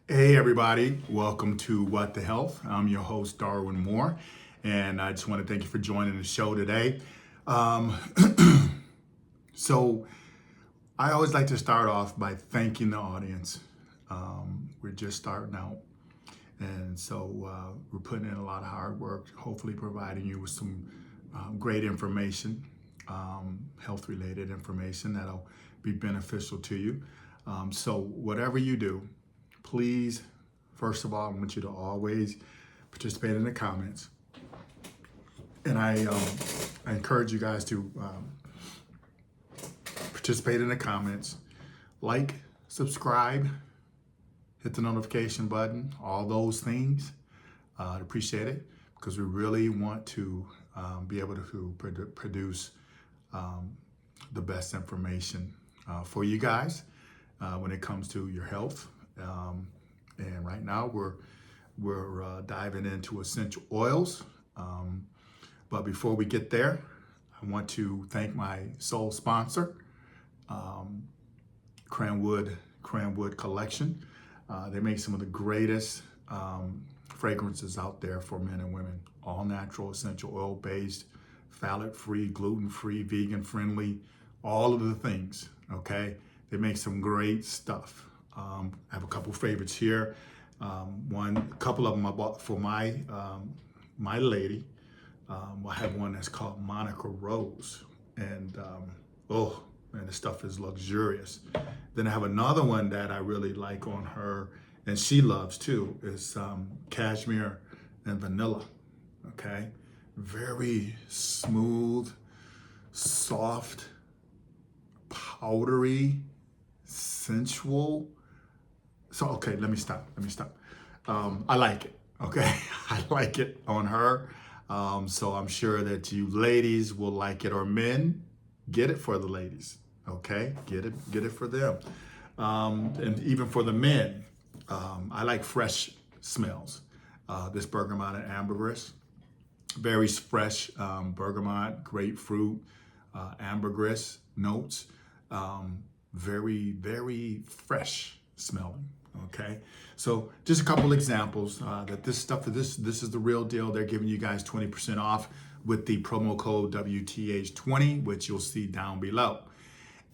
Hey everybody, welcome to What the Health. I'm your host Darwin Moore, and I just want to thank you for joining the show today. Um, so I always like to start off by thanking the audience. We're just starting out, and so we're putting in a lot of hard work, hopefully providing you with some great information, health-related information that'll be beneficial to you. So whatever you do, please, first of all, I want you to always participate in the comments. And I encourage you guys to participate in the comments, like, subscribe, hit the notification button, all those things. I'd appreciate it because we really want to be able to produce the best information for you guys when it comes to your health. And right now we're diving into essential oils. But before we get there, I want to thank my sole sponsor, Cranwood Collection. They make some of the greatest fragrances out there for men and women. All natural, essential oil based, phthalate-free, gluten-free, vegan-friendly, all of the things, okay? They make some great stuff. I have a couple favorites here. A couple of them I bought for my lady. I have one that's called Monica Rose, and oh man, the stuff is luxurious. Then I have another one that I really like on her, and she loves too. Is cashmere and vanilla. Okay, very smooth, soft, powdery, sensual. So, okay, let me stop. I like it, okay? I like it on her. So I'm sure that you ladies will like it, or men, get it for the ladies, okay? Get it for them. And even for the men, I like fresh smells. This bergamot and ambergris, very fresh bergamot, grapefruit, ambergris notes, very, very fresh smelling. Okay, so just a couple examples that this stuff, this is the real deal. They're giving you guys 20% off with the promo code WTH20, which you'll see down below.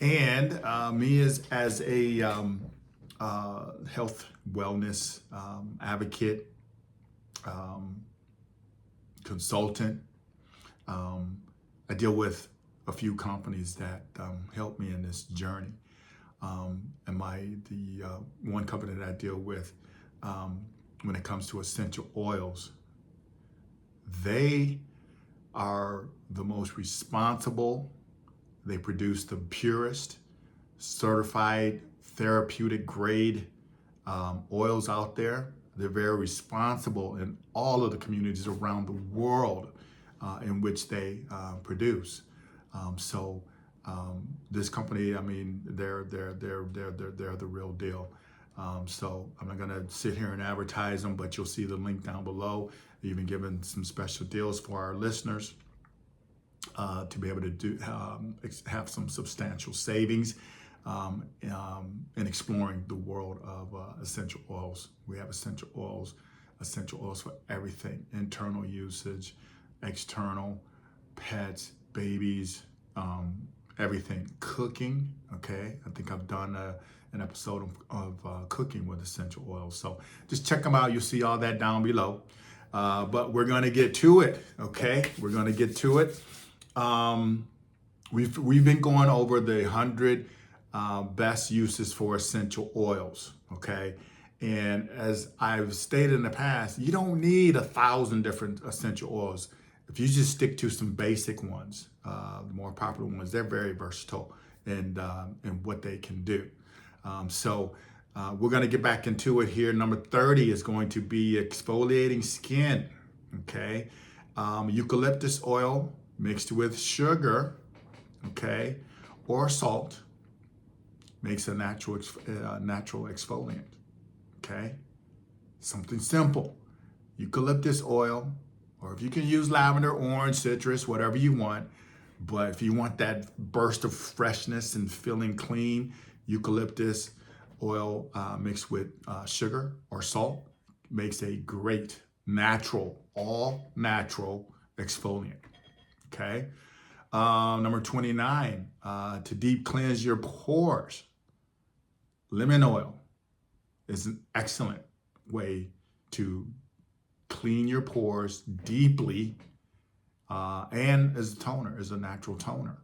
And me as a health wellness advocate, consultant, I deal with a few companies that help me in this journey. And the one company that I deal with when it comes to essential oils, they are the most responsible. They produce the purest, certified, therapeutic grade oils out there. They're very responsible in all of the communities around the world in which they produce. This company, I mean, they're the real deal. So I'm not gonna sit here and advertise them, but you'll see the link down below. They've even given some special deals for our listeners to be able to have some substantial savings in exploring the world of essential oils. We have essential oils for everything: internal usage, external, pets, babies, everything. Cooking, okay? I think I've done an episode of cooking with essential oils. So just check them out. You'll see all that down below. But we're gonna get to it, okay? We're gonna get to it. We've been going over the 100 best uses for essential oils, okay? And as I've stated in the past, you don't need 1,000 different essential oils. If you just stick to some basic ones, the more popular ones, they're very versatile in what they can do. So we're going to get back into it here. Number 30 is going to be exfoliating skin. Okay, eucalyptus oil mixed with sugar, okay, or salt makes a natural exfoliant. Okay, something simple. Eucalyptus oil. Or if you can use lavender, orange, citrus, whatever you want. But if you want that burst of freshness and feeling clean, eucalyptus oil mixed with sugar or salt makes a great natural, all natural exfoliant. Okay. Number 29, to deep cleanse your pores. Lemon oil is an excellent way to clean your pores deeply, and as a toner, as a natural toner.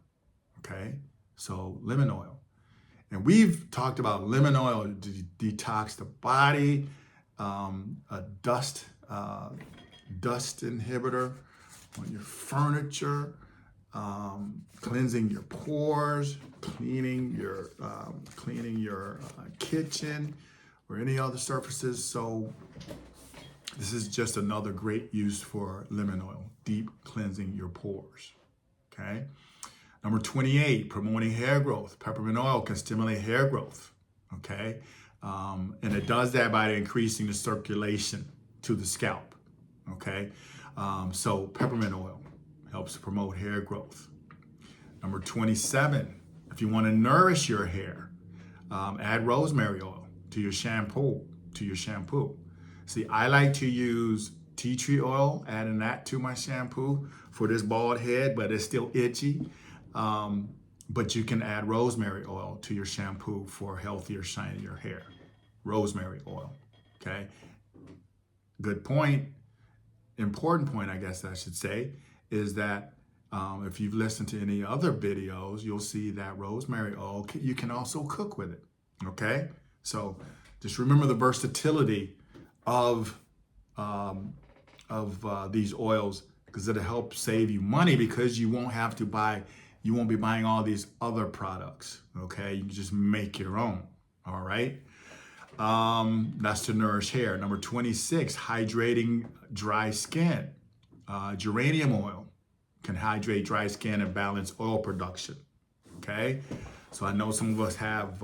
Okay, so lemon oil. And we've talked about lemon oil to detox the body, a dust inhibitor on your furniture, cleansing your pores, cleaning your kitchen or any other surfaces. So this is just another great use for lemon oil, deep cleansing your pores. Okay. Number 28, promoting hair growth. Peppermint oil can stimulate hair growth. Okay. And it does that by increasing the circulation to the scalp. Okay. So peppermint oil helps to promote hair growth. Number 27, if you want to nourish your hair, add rosemary oil to your shampoo. See, I like to use tea tree oil, adding that to my shampoo for this bald head, but it's still itchy. But you can add rosemary oil to your shampoo for healthier, shinier hair. Rosemary oil, okay? Good point. Important point, I guess I should say, is that if you've listened to any other videos, you'll see that rosemary oil, you can also cook with it, okay? So just remember the versatility of these oils, because it'll help save you money, because you won't be buying all these other products, okay? You can just make your own, all right? That's to nourish hair. Number 26, hydrating dry skin. Geranium oil can hydrate dry skin and balance oil production, okay? So I know some of us have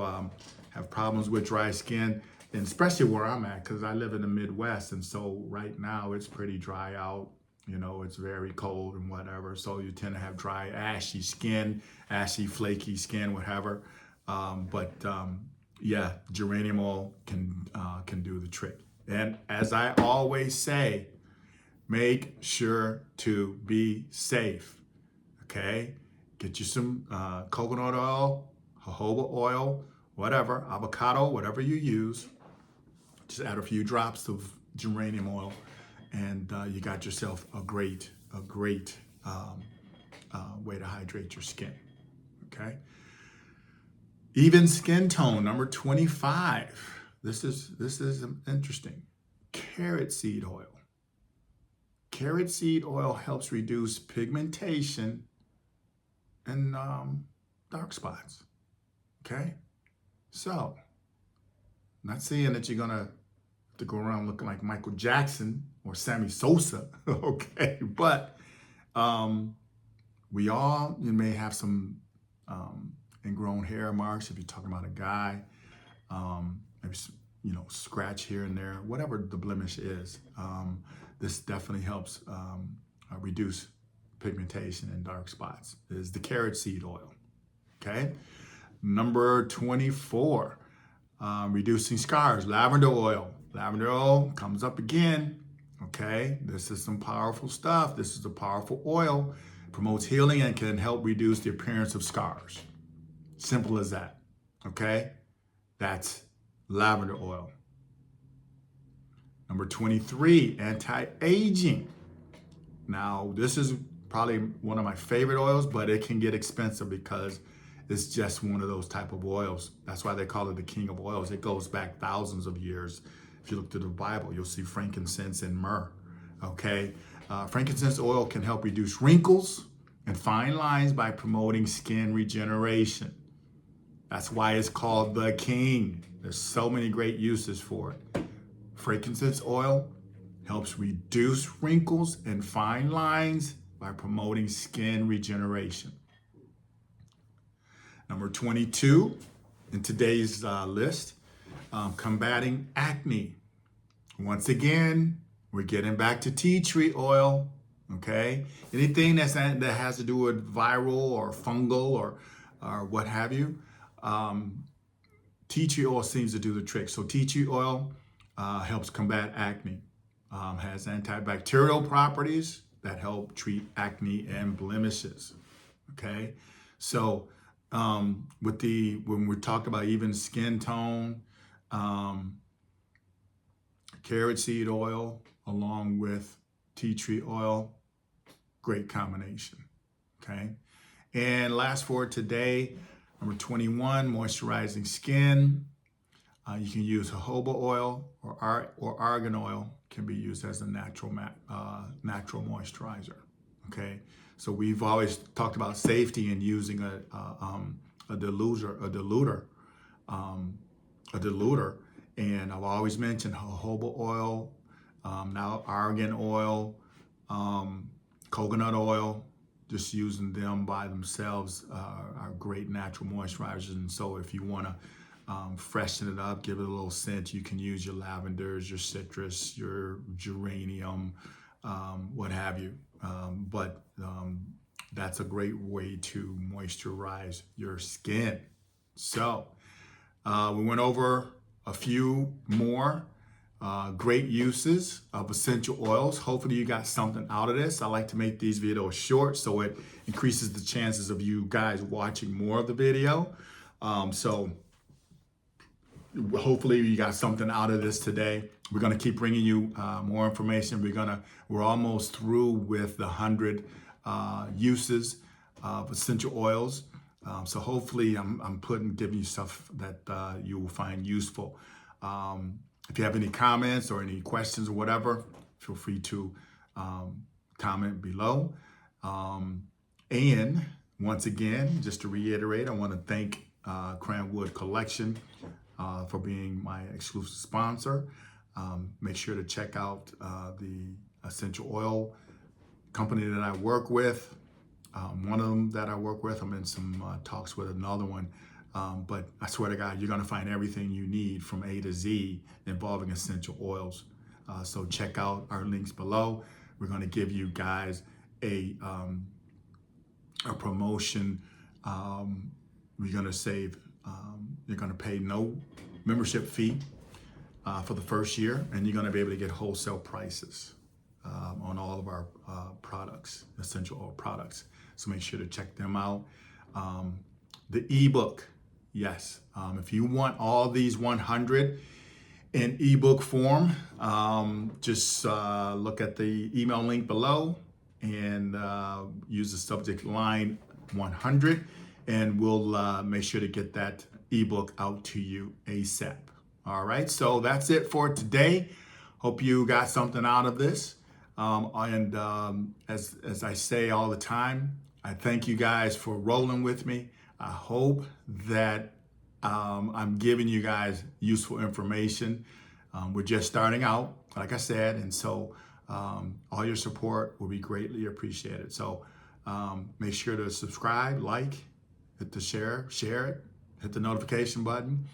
problems with dry skin, and especially where I'm at, because I live in the Midwest, and so right now it's pretty dry out. You know, it's very cold and whatever, so you tend to have dry, ashy skin, ashy, flaky skin, whatever. Yeah, geranium oil can do the trick. And as I always say, make sure to be safe, okay? Get you some coconut oil, jojoba oil, whatever, avocado, whatever you use. Just add a few drops of geranium oil, and you got yourself a great way to hydrate your skin, okay? Even skin tone, number 25. This is interesting. Carrot seed oil. Carrot seed oil helps reduce pigmentation and dark spots, okay? So, not saying that you're gonna have to go around looking like Michael Jackson or Sammy Sosa, okay? But you may have some ingrown hair marks if you're talking about a guy, maybe scratch here and there, whatever the blemish is. This definitely helps reduce pigmentation and dark spots. Is the carrot seed oil, okay? Number 24, reducing scars, lavender oil. Lavender oil comes up again, okay? This is some powerful stuff. This is a powerful oil, promotes healing and can help reduce the appearance of scars. Simple as that, okay? That's lavender oil. Number 23, anti-aging. Now, this is probably one of my favorite oils, but it can get expensive because it's just one of those type of oils. That's why they call it the king of oils. It goes back thousands of years. If you look to the Bible, you'll see frankincense and myrrh, okay? Frankincense oil can help reduce wrinkles and fine lines by promoting skin regeneration. That's why it's called the king. There's so many great uses for it. Frankincense oil helps reduce wrinkles and fine lines by promoting skin regeneration. Number 22 in today's list, combating acne. Once again, we're getting back to tea tree oil, okay? Anything that has to do with viral or fungal or what have you, tea tree oil seems to do the trick. So tea tree oil helps combat acne, has antibacterial properties that help treat acne and blemishes. Okay, so when we talk about even skin tone, um, carrot seed oil along with tea tree oil, great combination. Okay, and last for today, number 21, moisturizing skin. You can use jojoba oil or argan oil can be used as a natural moisturizer. Okay, so we've always talked about safety in using a diluter, and I've always mentioned jojoba oil, now argan oil, coconut oil. Just using them by themselves are great natural moisturizers. And so if you want to freshen it up, give it a little scent, you can use your lavenders, your citrus, your geranium, what have you. But that's a great way to moisturize your skin. So we went over a few more great uses of essential oils. Hopefully you got something out of this. I like to make these videos short so it increases the chances of you guys watching more of the video. So hopefully you got something out of this today. We're going to keep bringing you more information. We're almost through with the 100 uses of essential oils. So hopefully I'm giving you stuff that you will find useful. If you have any comments or any questions or whatever, feel free to comment below. And once again, just to reiterate, I want to thank Cranwood Collection for being my exclusive sponsor. Make sure to check out the essential oil company that I work with. One of them that I work with, I'm in some talks with another one. But I swear to God, you're going to find everything you need from A to Z involving essential oils. So check out our links below. We're going to give you guys a promotion. We're going to save. You're going to pay no membership fee for the first year, and you're going to be able to get wholesale prices on all of our products, essential oil products. So make sure to check them out. The ebook. Yes, if you want all these 100 in ebook form, just look at the email link below and use the subject line 100, and we'll make sure to get that ebook out to you ASAP. All right, so that's it for today. Hope you got something out of this. As I say all the time, I thank you guys for rolling with me. I hope that I'm giving you guys useful information. We're just starting out, like I said, and so all your support will be greatly appreciated. So make sure to subscribe, like, hit the share it, hit the notification button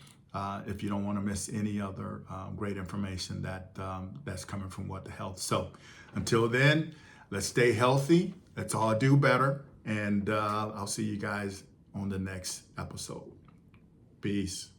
if you don't want to miss any other great information that's coming from What the Health. So until then, let's stay healthy. Let's all do better. And I'll see you guys on the next episode. Peace.